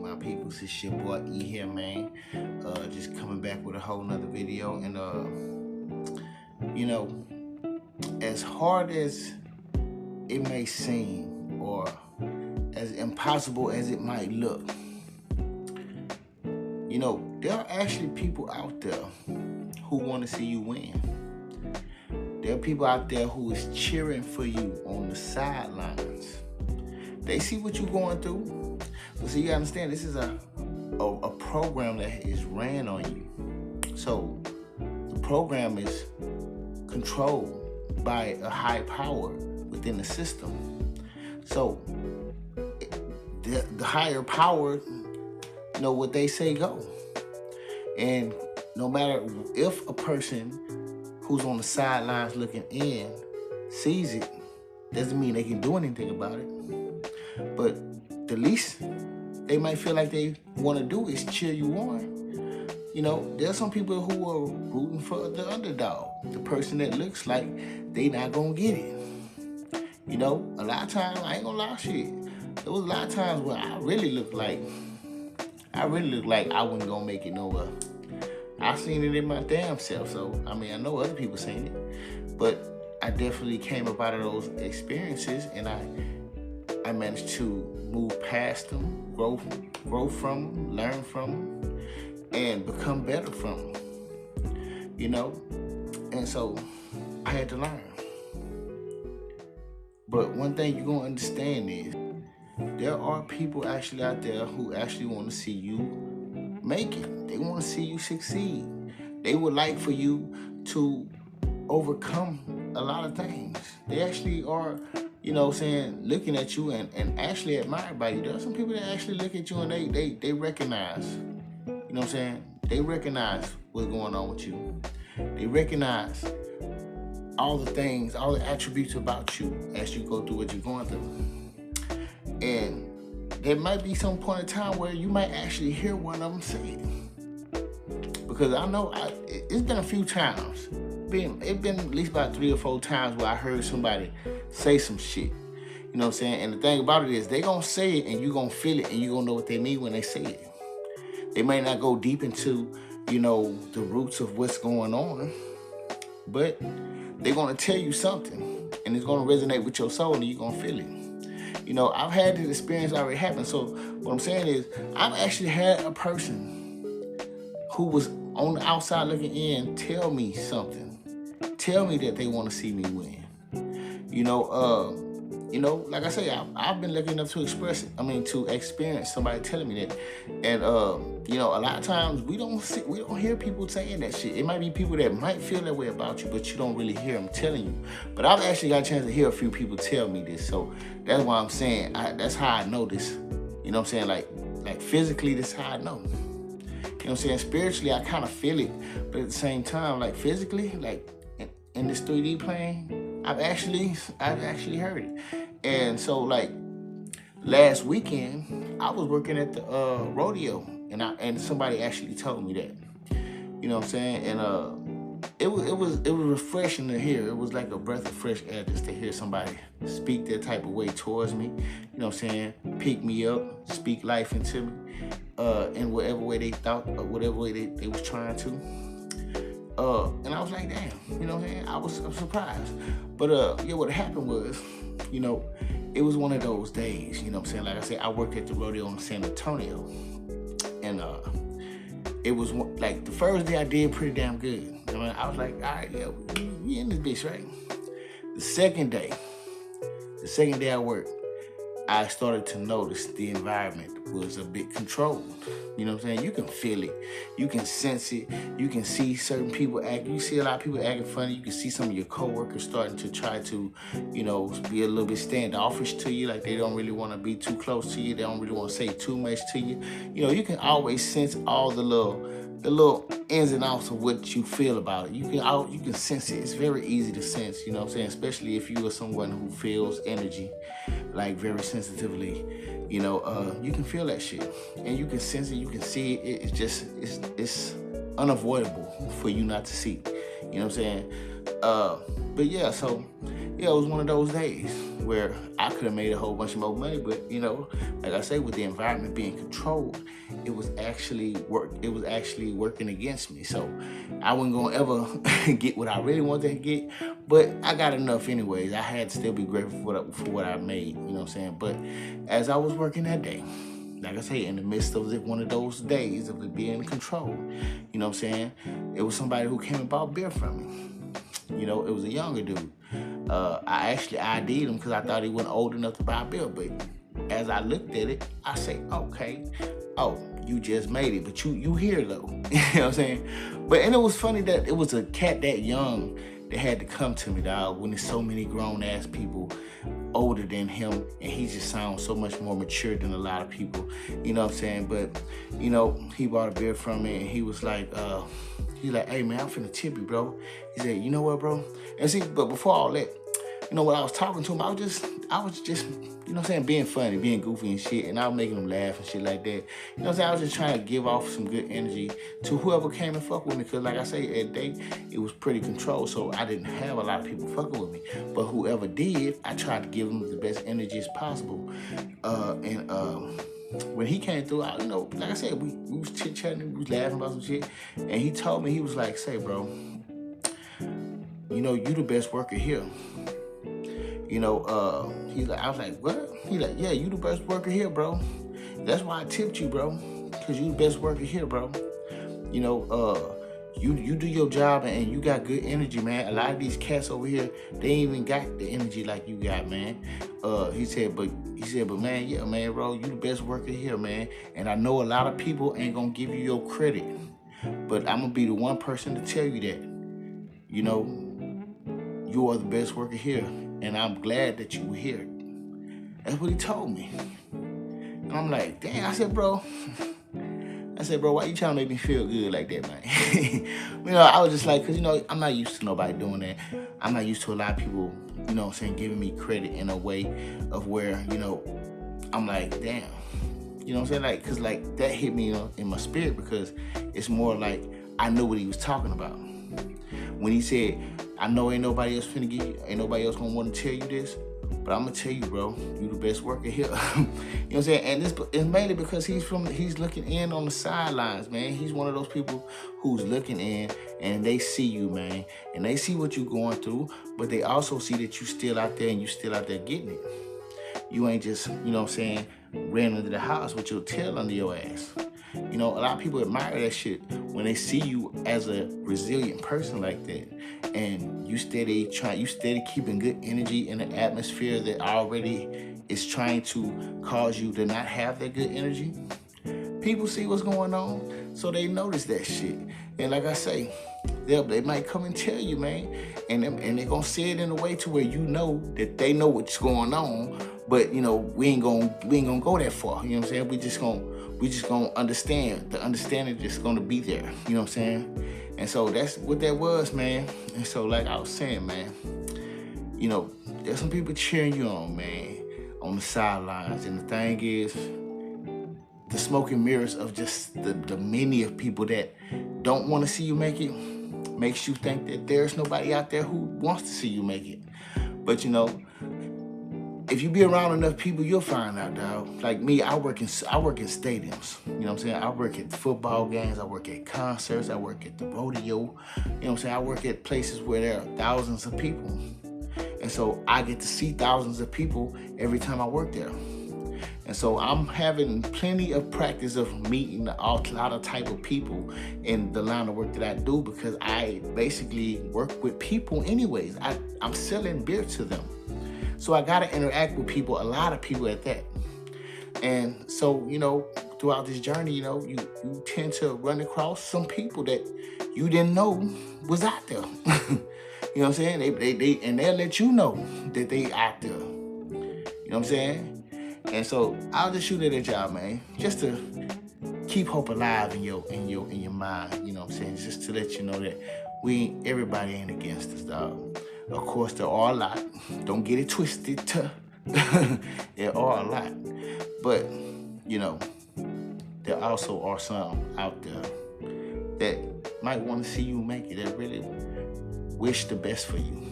my peoples? It's your boy E here, man. Just coming back with a whole nother video. And as hard as it may seem, or as impossible as it might look, there are actually people out there who want to see you win. There are people out there who is cheering for you on the sidelines. They see what you're going through. But see, you understand, this is a program that is ran on you. So the program is controlled by a high power within the system. So the higher power know what they say go. And no matter if a person who's on the sidelines looking in sees it, doesn't mean they can do anything about it. But the least they might feel like they want to do is cheer you on. There's some people who are rooting for the underdog, the person that looks like they not gonna get it. A lot of times, I ain't gonna lie, shit. There was a lot of times where I really looked like I wasn't gonna make it nowhere. I seen it in my damn self. So, I know other people seen it, but I definitely came up out of those experiences, and I managed to move past them, grow from them, learn from them, and become better from them. And so I had to learn. But one thing you're gonna understand is there are people actually out there who actually want to see you make it. They want to see you succeed. They would like for you to overcome a lot of things. They actually are, looking at you and actually admired by you. There are some people that actually look at you and they recognize, they recognize what's going on with you. They recognize all the things, all the attributes about you as you go through what you're going through. And there might be some point in time where you might actually hear one of them say it. Because I know it's been a few times. It's been at least about 3 or 4 times where I heard somebody say some shit. And the thing about it is they gonna say it and you gonna feel it and you gonna know what they mean when they say it. They may not go deep into, the roots of what's going on, but they're gonna tell you something and it's gonna resonate with your soul and you're gonna feel it. I've had this experience already happen. So what I'm saying is I've actually had a person who was on the outside looking in tell me something. Tell me that they want to see me win. Like I say, I've been lucky enough to experience somebody telling me that. And a lot of times we don't hear people saying that shit. It might be people that might feel that way about you, but you don't really hear them telling you. But I've actually got a chance to hear a few people tell me this. So that's why I'm saying that's how I know this. Like physically, this is how I know. Spiritually, I kind of feel it, but at the same time, like physically, like in this 3D plane, I've actually heard it. And so, like last weekend, I was working at the rodeo, and somebody actually told me that. And it was refreshing to hear. It was like a breath of fresh air just to hear somebody speak that type of way towards me. Pick me up, speak life into me, in whatever way they thought or whatever way they was trying to. And I was like, damn, I was surprised. But what happened was, it was one of those days, Like I said, I worked at the rodeo in San Antonio. And it was like the first day I did pretty damn good. I was like, all right, yeah, we in this bitch, right? The second day I worked, I started to notice the environment was a bit controlled. You can feel it. You can sense it. You can see certain people act. You see a lot of people acting funny. You can see some of your coworkers starting to try to, be a little bit standoffish to you. Like they don't really want to be too close to you. They don't really want to say too much to you. You can always sense all the little ins and outs of what you feel about it. You can sense it. It's very easy to sense, especially if you are someone who feels energy, like very sensitively. You can feel that shit, and you can sense it. You can see it. It's unavoidable for you not to see. But yeah, so yeah, it was one of those days where I could have made a whole bunch of more money, but like I say, with the environment being controlled, it was actually working against me. So I wasn't gonna ever get what I really wanted to get, but I got enough anyways. I had to still be grateful for what I made, you know what I'm saying? But as I was working that day, like I say, in the midst of one of those days of it being controlled, you know what I'm saying? It was somebody who came and bought beer from me. It was a younger dude. I actually ID'd him because I thought he wasn't old enough to buy a beer. But as I looked at it, I say, okay, oh, you just made it, but you here though. You know what I'm saying? And it was funny that it was a cat that young that had to come to me, dog, when there's so many grown ass people older than him, and he just sounds so much more mature than a lot of people. You know what I'm saying? But he bought a beer from me, and he was like, hey man, I'm finna tip you, bro. He said, you know what, bro? And see, but before all that, when I was talking to him, I was just, you know what I'm saying, being funny, being goofy and shit, and I was making him laugh and shit like that. You know what I'm saying? I was just trying to give off some good energy to whoever came and fuck with me, because like I say, at day, it was pretty controlled, so I didn't have a lot of people fucking with me. But whoever did, I tried to give them the best energy as possible. When he came through, like I said, we was chit-chatting, we was laughing about some shit, and he told me, he was like, say, bro, you the best worker here. He's like, I was like, what? He's like, yeah, you the best worker here, bro. That's why I tipped you, bro, because you the best worker here, bro. You do your job and you got good energy, man. A lot of these cats over here, they ain't even got the energy like you got, man. He said, but man, yeah, man, bro, you the best worker here, man. And I know a lot of people ain't gonna give you your credit, but I'm gonna be the one person to tell you that, you are the best worker here, and I'm glad that you were here. That's what he told me. And I'm like, damn. I said, bro, why you trying to make me feel good like that, man? I was just like, because, I'm not used to nobody doing that. I'm not used to a lot of people, giving me credit in a way of where, I'm like, damn. You know what I'm saying? Like, because, like, that hit me in my spirit, because it's more like I knew what he was talking about. When he said, I know ain't nobody else finna get you, ain't nobody else gonna want to tell you this, but I'm gonna tell you, bro, you the best worker here. You know what I'm saying? And this is mainly because he's looking in on the sidelines, man. He's one of those people who's looking in, and they see you, man, and they see what you're going through, but they also see that you still out there and you still out there getting it. You ain't just, ran into the house with your tail under your ass. A lot of people admire that shit when they see you as a resilient person like that, and you steady keeping good energy in an atmosphere that already is trying to cause you to not have that good energy. People see what's going on, so they notice that shit. And like I say, they might come and tell you, man, and they're gonna say it in a way to where that they know what's going on, but we ain't gonna go that far. You know what I'm saying? We just gonna understand. The understanding just gonna be there. You know what I'm saying? And so that's what that was, man. And so, like I was saying, man, there's some people cheering you on, man, on the sidelines. And the thing is, the smoke and mirrors of just the many of people that don't want to see you make it makes you think that there's nobody out there who wants to see you make it. But if you be around enough people, you'll find out, dog. Like me, I work in stadiums. You know what I'm saying? I work at football games. I work at concerts. I work at the rodeo. You know what I'm saying? I work at places where there are thousands of people. And so I get to see thousands of people every time I work there. And so I'm having plenty of practice of meeting a lot of type of people in the line of work that I do, because I basically work with people anyways. I'm selling beer to them. So I got to interact with people, a lot of people at that. And so, throughout this journey, you tend to run across some people that you didn't know was out there. You know what I'm saying? They'll let you know that they out there. You know what I'm saying? And so I'll just shoot it at y'all, man, just to keep hope alive in your mind. You know what I'm saying? Just to let you know that everybody ain't against us, dog. Of course, there are a lot. Don't get it twisted. There are a lot. But, there also are some out there that might want to see you make it, that really wish the best for you.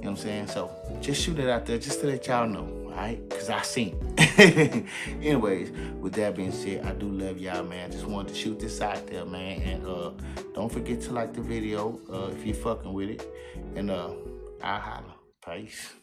know what I'm saying? So just shoot it out there just to let y'all know, all right? Because I seen it. Anyways, with that being said, I do love y'all, man. Just wanted to shoot this out there, man. And don't forget to like the video if you're fucking with it. And I'll holla. Peace.